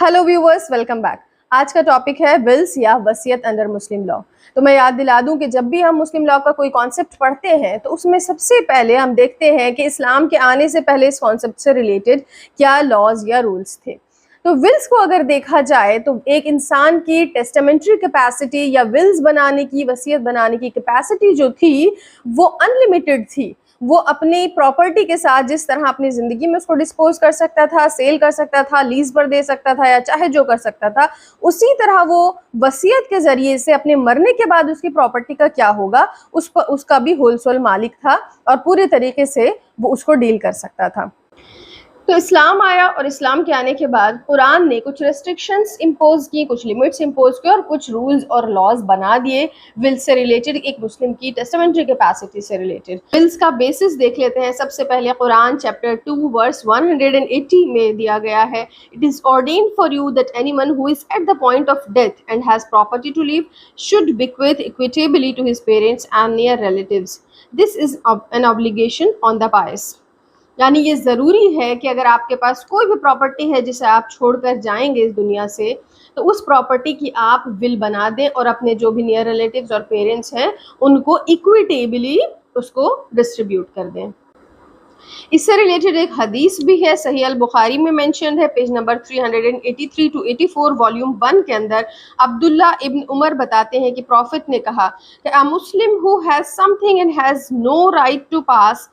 Hello viewers, welcome back. आज का topic है विल्स या वसीयत अंडर मुस्लिम लॉ। तो मैं याद दिला दूं कि जब भी हम मुस्लिम लॉ का कोई कॉन्सेप्ट पढ़ते हैं तो उसमें सबसे पहले हम देखते हैं कि इस्लाम के आने से पहले इस कॉन्सेप्ट से रिलेटेड क्या लॉज या रूल्स थे। तो विल्स को अगर देखा जाए तो एक इंसान की टेस्टामेंट्री कैपेसिटी या विल्स बनाने की, वसीयत बनाने की कैपेसिटी जो थी वो अनलिमिटेड थी। वो अपनी प्रॉपर्टी के साथ जिस तरह अपनी जिंदगी में उसको डिस्पोज कर सकता था, सेल कर सकता था, लीज पर दे सकता था या चाहे जो कर सकता था, उसी तरह वो वसीयत के जरिए से अपने मरने के बाद उसकी प्रॉपर्टी का क्या होगा उस पर उसका भी होलसेल मालिक था और पूरे तरीके से वो उसको डील कर सकता था। तो इस्लाम आया और इस्लाम के आने के बाद कुरान ने कुछ रेस्ट्रिक्शंस इम्पोज की, कुछ लिमिट्स इम्पोज की और कुछ रूल्स और लॉज बना दिए विल से रिलेटेड, एक मुस्लिम की टेस्टामेंट्री कैपेसिटी से रिलेटेड। विल्स का बेसिस देख लेते हैं। सबसे पहले कुरान चैप्टर 2 वर्स 180 में दिया गया है, it is ordained for you that anyone who is at the point of death and has property to leave should bequeath equitably to his parents and near relatives. This is an obligation on the pious. यानी ये ज़रूरी है कि अगर आपके पास कोई भी property है जिसे आप छोड़कर जाएंगे इस दुनिया से, तो उस प्रॉपर्टी की आप विल बना दें और अपने जो भी नियर रिलेटिव्स और पेरेंट्स हैं उनको इक्विटेबली उसको डिस्ट्रीब्यूट कर दें। इससे रिलेटेड एक हदीस भी है, सही अल बुखारी में मेंशन है, पेज नंबर 383 टू 84 वॉल्यूम 1 के अंदर। अब्दुल्ला इब्न उमर बताते हैं कि प्रॉफिट ने कहा कि a Muslim who has something and has no right to pass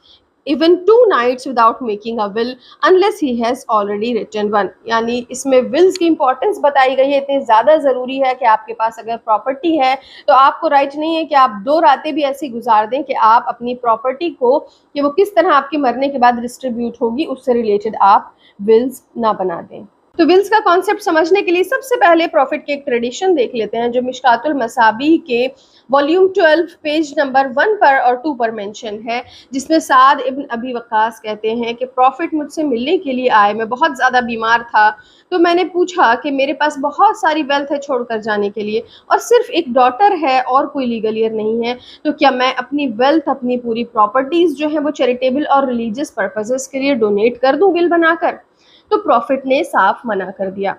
even 2 nights without making a will unless he has already written one। यानी इसमें विल्स की इंपॉर्टेंस बताई गई है। इतनी ज़्यादा ज़रूरी है कि आपके पास अगर प्रॉपर्टी है तो आपको राइट नहीं है कि आप 2 रातें भी ऐसी गुजार दें कि आप अपनी प्रॉपर्टी को, कि वो किस तरह आपके मरने के बाद डिस्ट्रीब्यूट होगी, उससे रिलेटेड आप विल्स ना बना दें। तो विल्स का कॉन्सेप्ट समझने के लिए सबसे पहले प्रॉफिट के एक ट्रेडिशन देख लेते हैं जो मिशकातुल मसाबीह के वॉल्यूम 12 पेज नंबर 1 पर और 2 पर मेंशन है, जिसमें साद इब्न अबी वक्कास कहते हैं कि प्रॉफिट मुझसे मिलने के लिए आए। मैं बहुत ज़्यादा बीमार था तो मैंने पूछा कि मेरे पास बहुत सारी वेल्थ है छोड़कर जाने के लिए और सिर्फ एक डॉटर है और कोई लीगल ईयर नहीं है, तो क्या मैं अपनी वेल्थ, अपनी पूरी प्रॉपर्टीज़ जो है वो चैरिटेबल और रिलीजियस पर्पसेस के लिए डोनेट कर दूँ विल बनाकर? तो प्रॉफिट ने साफ मना कर दिया।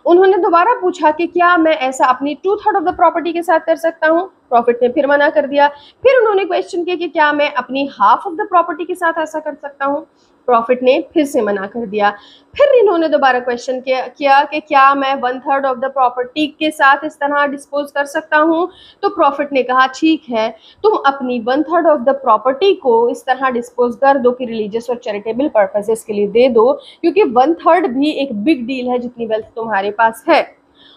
उन्होंने दोबारा पूछा कि क्या मैं ऐसा अपनी 2/3 ऑफ द प्रॉपर्टी के साथ कर सकता हूँ? प्रॉफिट ने फिर मना कर दिया। फिर उन्होंने क्वेश्चन किया कि क्या मैं अपनी हाफ ऑफ द प्रॉपर्टी के साथ ऐसा कर सकता हूँ? प्रॉफिट ने फिर से मना कर दिया। फिर इन्होंने दोबारा क्वेश्चन किया कि क्या मैं 1/3 ऑफ द प्रॉपर्टी के साथ इस तरह डिस्पोज कर सकता हूँ? तो प्रॉफिट ने कहा ठीक है, तुम अपनी 1/3 ऑफ द प्रॉपर्टी को इस तरह डिस्पोज कर दो कि रिलीजियस और चैरिटेबल पर्पसेस के लिए दे दो, क्योंकि 1/3 भी एक बिग डील है जितनी वेल्थ तुम्हारे पास है।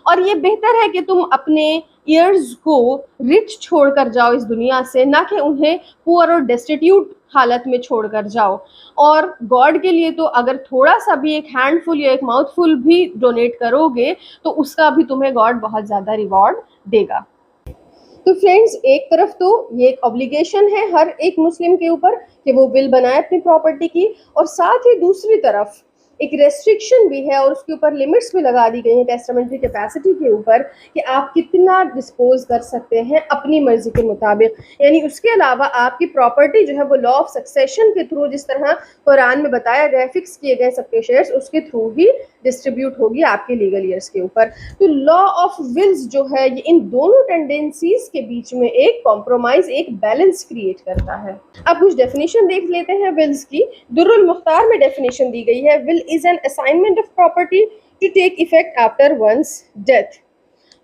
और ये बेहतर है कि तुम अपने ईयर्स को रिच छोड़कर जाओ इस दुनिया से, ना कि उन्हें पुअर और डेस्टिट्यूट हालत में छोड़कर जाओ। और गॉड के लिए तो अगर थोड़ा सा भी, एक हैंडफुल या एक माउथफुल भी डोनेट करोगे तो उसका भी तुम्हें गॉड बहुत ज़्यादा रिवॉर्ड देगा। तो फ्रेंड्स, एक तरफ तो ये एक ऑब्लिगेशन है हर एक मुस्लिम के ऊपर कि वो विल बनाए अपनी प्रॉपर्टी की, और साथ ही दूसरी तरफ एक रेस्ट्रिक्शन भी है और उसके ऊपर लिमिट्स भी लगा दी गई हैं टेस्टामेंट्री कैपेसिटी के ऊपर कि आप कितना डिस्पोज कर सकते हैं अपनी मर्जी के मुताबिक। यानी उसके अलावा आपकी प्रॉपर्टी जो है वो लॉ ऑफ सक्सेशन के थ्रू, जिस तरह कुरान में बताया गया, फिक्स किए गए सबके शेयर्स, उसके थ्रू ही डिस्ट्रीब्यूट होगी आपके लीगल ईयर्स के ऊपर। तो लॉ ऑफ विल्स जो है ये इन दोनों टेंडेंसीज के बीच में एक कॉम्प्रोमाइज, एक बैलेंस क्रिएट करता है। अब कुछ डेफिनेशन देख लेते हैं विल्स की। दुर्रुल मुख्तार में डेफिनेशन दी गई है, will is an assignment of property to take effect after one's death।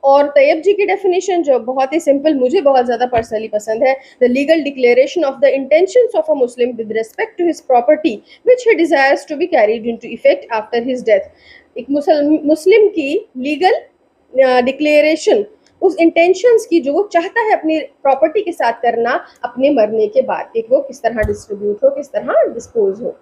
और तैयब जी की डेफिनेशन जो बहुत ही सिंपल, मुझे बहुत ज़्यादा पर्सनली पसंद है, the legal declaration of the intentions of a Muslim with respect to his property which he desires to be carried into effect after his death. एक मुस्लिम की लीगल डिक्लेरेशन उस इंटेंशंस की जो वो चाहता है अपनी प्रॉपर्टी के साथ करना अपने मरने के बाद, कि वो किस तरह डिस्ट्रीब्यूट हो, किस तरह डिस्पोज हो।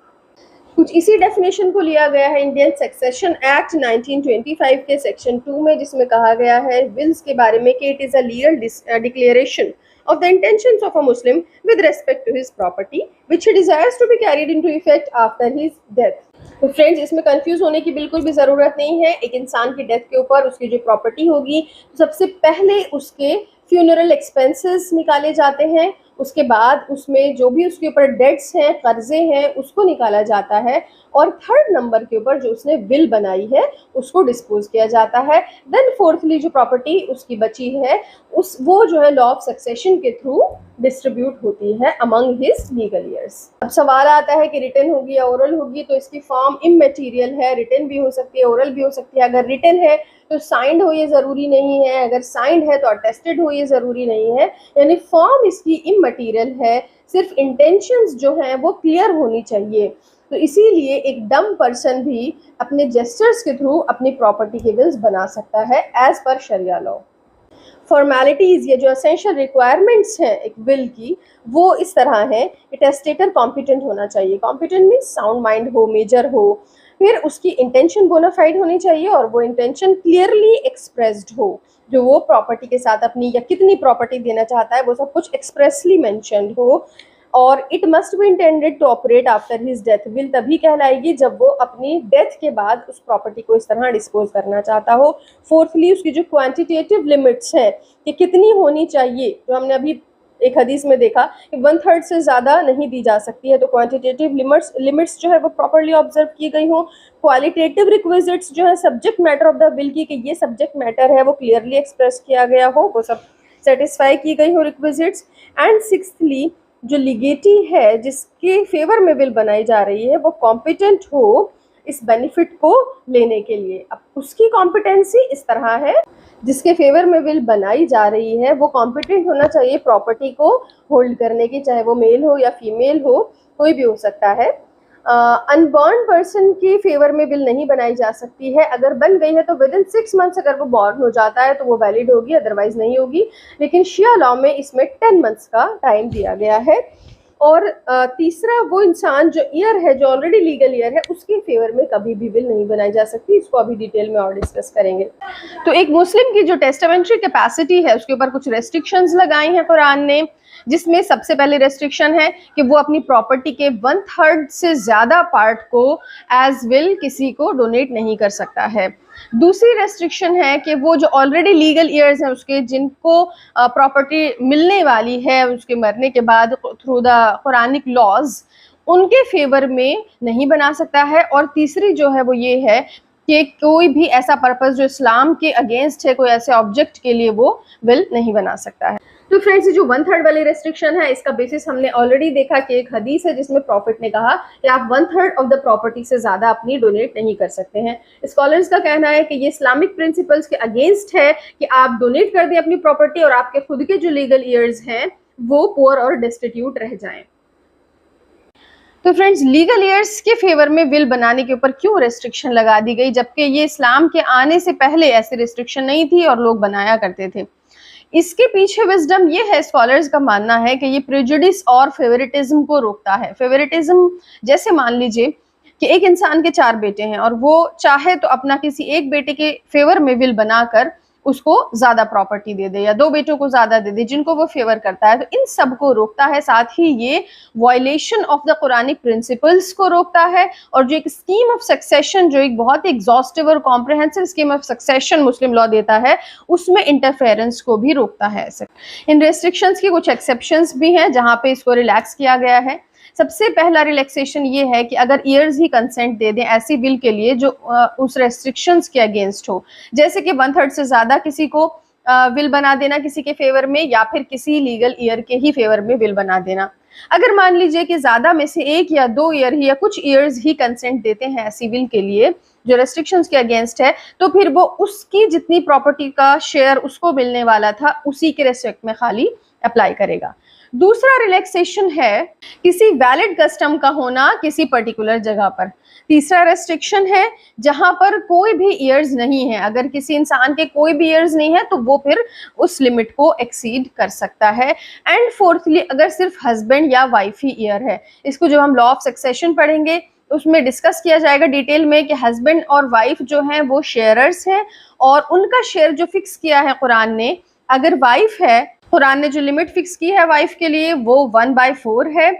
कुछ इसी डेफिनेशन को लिया गया है इंडियन सक्सेशन एक्ट 1925 के सेक्शन 2 में, जिसमें कहा गया है विल्स के बारे में कि it is a legal declaration of the intentions of a Muslim with respect to his property which he desires to be carried into effect after his death। तो फ्रेंड्स, इसमें कंफ्यूज होने की बिल्कुल भी ज़रूरत नहीं है। एक इंसान की डेथ के ऊपर उसकी जो प्रॉपर्टी होगी, तो सबसे पहले उसके फ्यूनरल एक्सपेंसेस निकाले जाते हैं, उसके बाद उसमें जो भी उसके ऊपर डेट्स हैं, कर्जे हैं, उसको निकाला जाता है, और थर्ड नंबर के ऊपर जो उसने विल बनाई है उसको डिस्पोज किया जाता है। देन फोर्थली जो प्रॉपर्टी उसकी बची है वो जो है लॉ ऑफ सक्सेशन के थ्रू डिस्ट्रीब्यूट होती है अमंग हिज लीगल ईयर्स। अब सवाल आता है कि रिटन होगी या ओरल होगी, तो इसकी फॉर्म इमैटेरियल है, रिटन भी हो सकती है, ओरल भी हो सकती है। अगर रिटन है तो साइंड हो ये ज़रूरी नहीं है, अगर साइंड है तो अटेस्टेड हो ये ज़रूरी नहीं है, यानी फॉर्म इसकी इमैटेरियल है, सिर्फ इंटेंशंस जो हैं वो क्लियर होनी चाहिए। तो इसीलिए एक डम पर्सन भी अपने जेस्चर्स के थ्रू अपनी प्रॉपर्टी के विल्स बना सकता है एज पर शरिया लॉ। फॉर्मेलिटीज़, ये जो एसेंशियल रिक्वायरमेंट्स हैं एक विल की, वो इस तरह है कि टेस्टेटर कॉम्पिटेंट होना चाहिए। कॉम्पिटेंट मीन्स साउंड माइंड हो, मेजर हो, फिर उसकी इंटेंशन बोनाफाइड होनी चाहिए और वो इंटेंशन क्लियरली एक्सप्रेस्ड हो, जो वो प्रॉपर्टी के साथ अपनी या कितनी प्रॉपर्टी देना चाहता है वो सब कुछ एक्सप्रेसली मेंशन्ड हो, और it must be intended to operate after his death. Will तभी कहलाएगी जब वो अपनी डेथ के बाद उस प्रॉपर्टी को इस तरह डिस्पोज करना चाहता हो। फोर्थली उसकी जो क्वांटिटेटिव लिमिट्स हैं कि कितनी होनी चाहिए, जो हमने अभी एक हदीस में देखा कि 1/3 से ज़्यादा नहीं दी जा सकती है, तो क्वांटिटेटिव लिमिट्स जो है वो प्रॉपर्ली ऑब्जर्व की गई हो। क्वालिटेटिव रिक्विजिट्स जो है subject matter of the will की, कि ये सब्जेक्ट मैटर है वो क्लियरली एक्सप्रेस किया गया हो, वो सब सेटिस्फाई की गई हो रिक्विजिट्स। एंड सिक्स्थली जो लिगेटी है जिसके फेवर में विल बनाई जा रही है वो कॉम्पिटेंट हो इस बेनिफिट को लेने के लिए। अब उसकी कॉम्पिटेंसी इस तरह है, जिसके फेवर में विल बनाई जा रही है वो कॉम्पिटेंट होना चाहिए प्रॉपर्टी को होल्ड करने की, चाहे वो मेल हो या फीमेल हो, कोई भी हो सकता है। अनबॉर्न पर्सन की फेवर में विल नहीं बनाई जा सकती है, अगर बन गई है तो विद इन 6 मंथ्स अगर वो बॉर्न हो जाता है तो वो वैलिड होगी, अदरवाइज नहीं होगी। लेकिन शिया लॉ में इसमें 10 मंथ्स का टाइम दिया गया है। और तीसरा, वो इंसान जो ईयर है, जो ऑलरेडी लीगल ईयर है, उसके फेवर में कभी भी विल नहीं बनाई जा सकती। इसको अभी डिटेल में और डिस्कस करेंगे। तो एक मुस्लिम की जो टेस्टामेंट्री कैपेसिटी है उसके ऊपर कुछ रेस्ट्रिक्शंस लगाई हैं कुरान ने, जिसमें सबसे पहले रेस्ट्रिक्शन है कि वो अपनी प्रॉपर्टी के 1/3 से ज़्यादा पार्ट को एज विल किसी को डोनेट नहीं कर सकता है। दूसरी रेस्ट्रिक्शन है कि वो जो ऑलरेडी लीगल ईयर्स हैं उसके, जिनको प्रॉपर्टी मिलने वाली है उसके मरने के बाद थ्रू द कुरानिक लॉज, उनके फेवर में नहीं बना सकता है। और तीसरी जो है वो ये है कि कोई भी ऐसा पर्पस जो इस्लाम के अगेंस्ट है, कोई ऐसे ऑब्जेक्ट के लिए वो विल नहीं बना सकता है। तो फ्रेंड्स, ये जो 1/3 वाली रेस्ट्रिक्शन है इसका बेसिस हमने ऑलरेडी देखा कि एक हदीस है जिसमें प्रॉफिट ने कहा कि आप 1/3 ऑफ द प्रॉपर्टी से ज़्यादा अपनी डोनेट नहीं कर सकते हैं। स्कॉलर्स का कहना है कि ये इस्लामिक प्रिंसिपल्स के अगेंस्ट है कि आप डोनेट कर दें अपनी प्रॉपर्टी और आपके खुद के जो लीगल ईयर्स हैं वो पुअर और डिस्टिट्यूट रह जाएं। तो फ्रेंड्स, लीगल ईयर्स के फेवर में विल बनाने के ऊपर क्यों रेस्ट्रिक्शन लगा दी गई, जबकि ये इस्लाम के आने से पहले ऐसी रेस्ट्रिक्शन नहीं थी और लोग बनाया करते थे? इसके पीछे विजडम ये है, स्कॉलर्स का मानना है कि ये प्रेजुडिस और फेवरेटिज्म को रोकता है। फेवरेटिज्म, जैसे मान लीजिए कि एक इंसान के 4 बेटे हैं और वो चाहे तो अपना किसी एक बेटे के फेवर में विल बनाकर उसको ज्यादा प्रॉपर्टी दे दे, या 2 बेटों को ज्यादा दे दे जिनको वो फेवर करता है, तो इन सब को रोकता है। साथ ही ये violation of the Quranic principles को रोकता है, और जो एक स्कीम ऑफ सक्सेशन, जो एक बहुत ही एग्जॉस्टिव और comprehensive scheme of succession Muslim law देता है, उसमें इंटरफेरेंस को भी रोकता है। इन रेस्ट्रिक्शंस की कुछ एक्सेप्शंस भी हैं जहां पे इसको रिलैक्स किया गया है। सबसे पहला रिलैक्सेशन ये है कि अगर ईयर्स ही कंसेंट दे दें ऐसी विल के लिए जो उस रेस्ट्रिक्शंस के अगेंस्ट हो, जैसे कि 1/3 से ज़्यादा किसी को विल बना देना किसी के फेवर में, या फिर किसी लीगल ईयर के ही फेवर में विल बना देना। अगर मान लीजिए कि ज़्यादा में से 1 या 2 ईयर ही या कुछ ईयर्स ही कंसेंट देते हैं ऐसी विल के लिए जो रेस्ट्रिक्शंस के अगेंस्ट है, तो फिर वो उसकी जितनी प्रॉपर्टी का शेयर उसको मिलने वाला था उसी के रेस्पेक्ट में खाली अप्लाई करेगा। दूसरा रिलैक्सेशन है किसी वैलिड कस्टम का होना किसी पर्टिकुलर जगह पर। तीसरा रेस्ट्रिक्शन है जहां पर कोई भी ईयर्स नहीं है, अगर किसी इंसान के कोई भी ईयर्स नहीं है तो वो फिर उस लिमिट को एक्सीड कर सकता है। एंड फोर्थली, अगर सिर्फ हस्बैंड या वाइफ ही ईयर है, इसको जब हम लॉ ऑफ सक्सेशन पढ़ेंगे उसमें डिस्कस किया जाएगा डिटेल में कि हस्बैंड और वाइफ जो हैं वो शेयरर्स हैं, और उनका शेयर जो फिक्स किया है कुरान ने, अगर वाइफ है, कुरान ने जो लिमिट फिक्स की है वाइफ के लिए वो 1/4 है,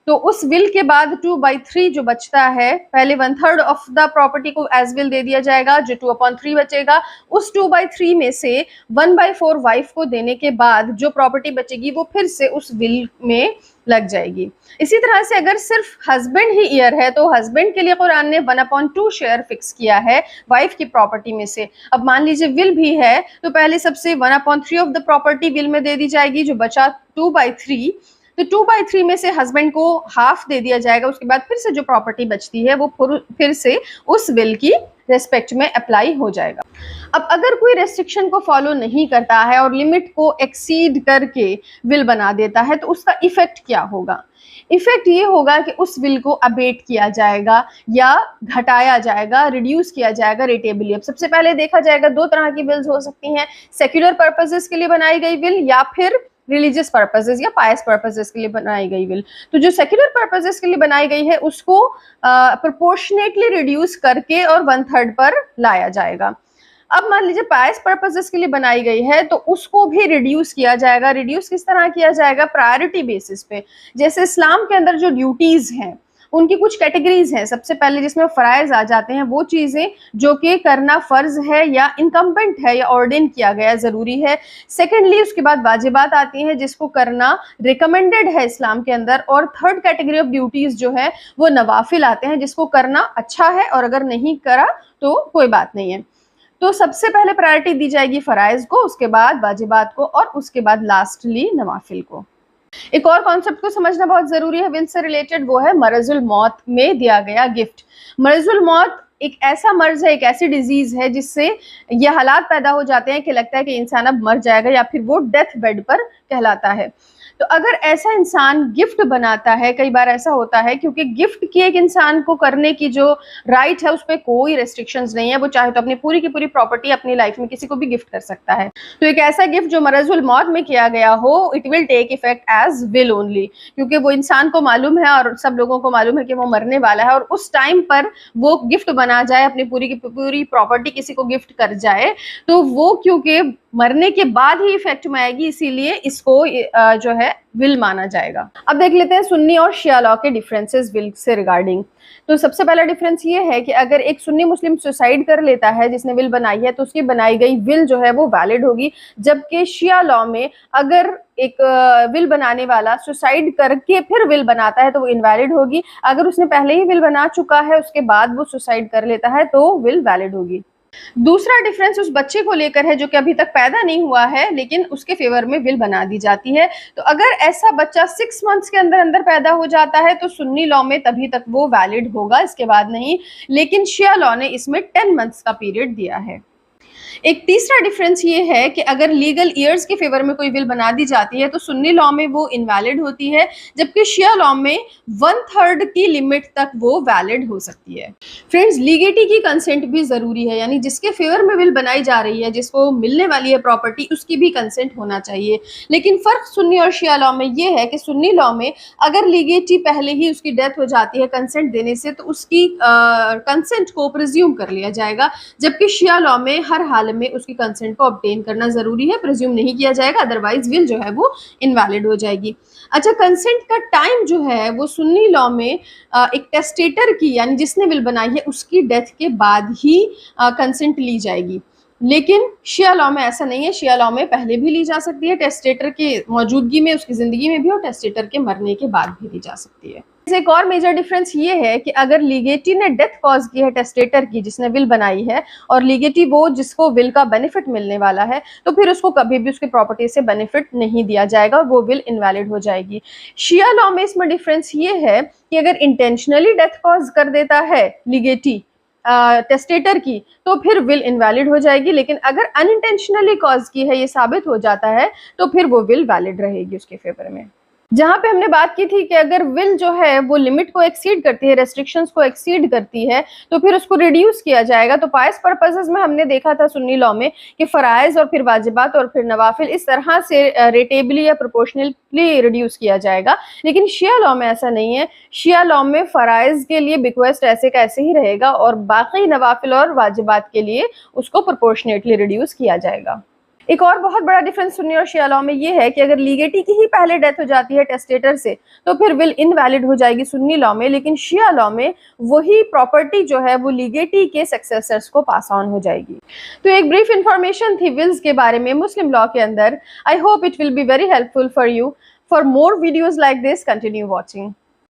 तो उस विल के बाद 2/3 जो बचता है, पहले 1/3 ऑफ द प्रॉपर्टी को एज विल दे दिया जाएगा, जो 2/3 बचेगा, उस 2/3 में से 1/4 वाइफ को देने के बाद जो प्रॉपर्टी बचेगी वो फिर से उस विल में लग जाएगी। इसी तरह से अगर सिर्फ हस्बैंड ही ईयर है तो हस्बैंड के लिए कुरान ने 1/2 शेयर फिक्स किया है वाइफ की प्रॉपर्टी में से। अब मान लीजिए विल भी है तो पहले सबसे 1/3 ऑफ द प्रॉपर्टी विल में दे दी जाएगी, जो बचा 2/3, तो 2/3 में से हस्बैंड को हाफ दे दिया जाएगा। उसके बाद फिर से जो प्रॉपर्टी बचती है वो फिर से उस विल की रेस्पेक्ट में अप्लाई हो जाएगा। अब अगर कोई रेस्ट्रिक्शन को फॉलो नहीं करता है और लिमिट को एक्सीड करके विल बना देता है तो उसका इफेक्ट क्या होगा? इफेक्ट ये होगा कि उस विल को अबेट किया जाएगा या घटाया जाएगा, रिड्यूस किया जाएगा रेटेबली। अब सबसे पहले देखा जाएगा 2 तरह की विल्स हो सकती हैं, सेक्युलर पर्पसेस के लिए बनाई गई विल या फिर रिलीजियस पर्पसेस या पायस पर्पसेस के लिए बनाई गई विल। तो जो सेक्युलर पर्पसेस के लिए बनाई गई है उसको प्रोपोर्शनेटली रिड्यूस करके और 1/3 पर लाया जाएगा। अब मान लीजिए पायस पर्पसेस के लिए बनाई गई है तो उसको भी रिड्यूस किया जाएगा। रिड्यूस किस तरह किया जाएगा? प्रायोरिटी बेसिस पे। जैसे इस्लाम के अंदर जो ड्यूटीज हैं उनकी कुछ कैटेगरीज हैं। सबसे पहले जिसमें फराइज आ जाते हैं, वो चीजें जो कि करना फर्ज है या इनकम्बेंट है या ऑर्डिन किया गया जरूरी है। सेकेंडली उसके बाद वाजिबात आती हैं जिसको करना रिकमेंडेड है इस्लाम के अंदर। और थर्ड कैटेगरी ऑफ ड्यूटीज जो है वो नवाफिल आते हैं जिसको करना अच्छा है और अगर नहीं करा तो कोई बात नहीं है। तो सबसे पहले प्रायोरिटी दी जाएगी फराइज को, उसके बाद वाजिबात को और उसके बाद लास्टली नवाफिल को। एक और कॉन्सेप्ट को समझना बहुत जरूरी है विल से रिलेटेड, वो है मरजुल मौत में दिया गया गिफ्ट। मरजुल मौत एक ऐसा मर्ज है, एक ऐसी डिजीज है जिससे ये हालात पैदा हो जाते हैं कि लगता है कि इंसान अब मर जाएगा या फिर वो डेथ बेड पर कहलाता है। तो अगर ऐसा इंसान गिफ्ट बनाता है, कई बार ऐसा होता है क्योंकि गिफ्ट की एक इंसान को करने की जो राइट है उस पर कोई रेस्ट्रिक्शंस नहीं है, वो चाहे तो अपनी पूरी की पूरी प्रॉपर्टी अपनी लाइफ में किसी को भी गिफ्ट कर सकता है। तो एक ऐसा गिफ्ट जो मरजुल मौत में किया गया हो, it will take effect as will only, क्योंकि वो इंसान को मालूम है और सब लोगों को मालूम है कि वो मरने वाला है और उस टाइम पर वो गिफ्ट बना जाए, अपनी पूरी की पूरी प्रॉपर्टी किसी को गिफ्ट कर जाए, तो वो क्योंकि मरने के बाद ही इफेक्ट में आएगी इसीलिए इसको जो है विल माना जाएगा। अब देख लेते हैं सुन्नी और शिया लॉ के डिफरेंसेस विल से रिगार्डिंग। तो सबसे पहला डिफरेंस ये है कि अगर एक सुन्नी मुस्लिम सुसाइड कर लेता है जिसने विल बनाई है तो उसकी बनाई गई विल जो है वो वैलिड होगी, जबकि शिया लॉ में अगर एक विल बनाने वाला सुसाइड करके फिर विल बनाता है तो वो इनवैलिड होगी। अगर उसने पहले ही विल बना चुका है उसके बाद वो सुसाइड कर लेता है तो विल वैलिड होगी। दूसरा डिफरेंस उस बच्चे को लेकर है जो कि अभी तक पैदा नहीं हुआ है लेकिन उसके फेवर में विल बना दी जाती है। तो अगर ऐसा बच्चा 6 मंथ्स के अंदर अंदर पैदा हो जाता है तो सुन्नी लॉ में तभी तक वो वैलिड होगा, इसके बाद नहीं। लेकिन शिया लॉ ने इसमें 10 मंथ्स का पीरियड दिया है। एक तीसरा डिफरेंस ये है कि अगर लीगल ईयर्स के फेवर में कोई विल बना दी जाती है तो सुन्नी लॉ में वो इनवैलिड होती है, जबकि शिया लॉ में 1/3 की लिमिट तक वो वैलिड हो सकती है। फ्रेंड्स, लीगेटी की कंसेंट भी जरूरी है, यानी जिसके फेवर में विल बनाई जा रही है, जिसको मिलने वाली है प्रॉपर्टी, उसकी भी कंसेंट होना चाहिए। लेकिन फर्क सुन्नी और शिया लॉ में ये है कि सुन्नी लॉ में अगर लीगेटी पहले ही उसकी डेथ हो जाती है कंसेंट देने से तो उसकी कंसेंट को प्रिज्यूम कर लिया जाएगा, जबकि शिया लॉ में हर हाल में उसकी कंसेंट को ऑब्टेन करना जरूरी है, प्रिज्यूम नहीं किया जाएगा, अदरवाइज विल जो है वो इनवैलिड हो जाएगी। अच्छा, कंसेंट का टाइम जो है वो सुन्नी लॉ में एक टेस्टेटर की, यानी जिसने विल बनाई है उसकी डेथ के बाद ही कंसेंट ली जाएगी। लेकिन शिया लॉ में ऐसा नहीं है, शिया लॉ में पहले भी ली जा सकती है, टेस्टेटर के मौजूदगी में, उसकी जिंदगी में भी, और टेस्टेटर के मरने के बाद भी ली जा सकती है। एक और मेजर डिफरेंस ये है कि अगर लीगेटी ने डेथ कॉज की है टेस्टेटर की जिसने विल बनाई है, और लीगेटी वो जिसको विल का बेनिफिट मिलने वाला है, तो फिर उसको कभी भी उसकी प्रॉपर्टी से बेनिफिट नहीं दिया जाएगा और वो विल इनवैलिड हो जाएगी। शिया लॉ में इसमें डिफरेंस ये है कि अगर इंटेंशनली डेथ कॉज कर देता है लीगेटी टेस्टेटर की तो फिर विल इनवैलिड हो जाएगी, लेकिन अगर अनइंटेंशनली कॉज की है, ये साबित हो जाता है, तो फिर वो विल वैलिड रहेगी उसके फेवर में। जहां पे हमने बात की थी कि अगर विल जो है वो लिमिट को एक्सीड करती है, रेस्ट्रिक्शंस को एक्सीड करती है, तो फिर उसको रिड्यूस किया जाएगा। तो पायस पर्पसेस में हमने देखा था सुन्नी लॉ में कि फराइज और फिर वाजिबात और फिर नवाफिल इस तरह से रेटेबली या प्रोपोर्शनली रिड्यूस किया जाएगा, लेकिन शिया लॉ में ऐसा नहीं है। शिया लॉ में फराइज के लिए बिक्वेस्ट ऐसे का ऐसे ही रहेगा और बाकी नवाफिल और वाजिबात के लिए उसको प्रोपोर्शनेटली रिड्यूस किया जाएगा। एक और बहुत बड़ा डिफरेंस सुन्नी और शिया लॉ में ये है कि अगर लीगेटी की ही पहले डेथ हो जाती है टेस्टेटर से तो फिर विल इनवैलिड हो जाएगी सुन्नी लॉ में, लेकिन शिया लॉ में वही प्रॉपर्टी जो है वो लीगेटी के सक्सेसर्स को पास ऑन हो जाएगी। तो एक ब्रीफ इंफॉर्मेशन थी विल्स के बारे में मुस्लिम लॉ के अंदर। I hope it will be very helpful for you. For more videos like this, continue watching.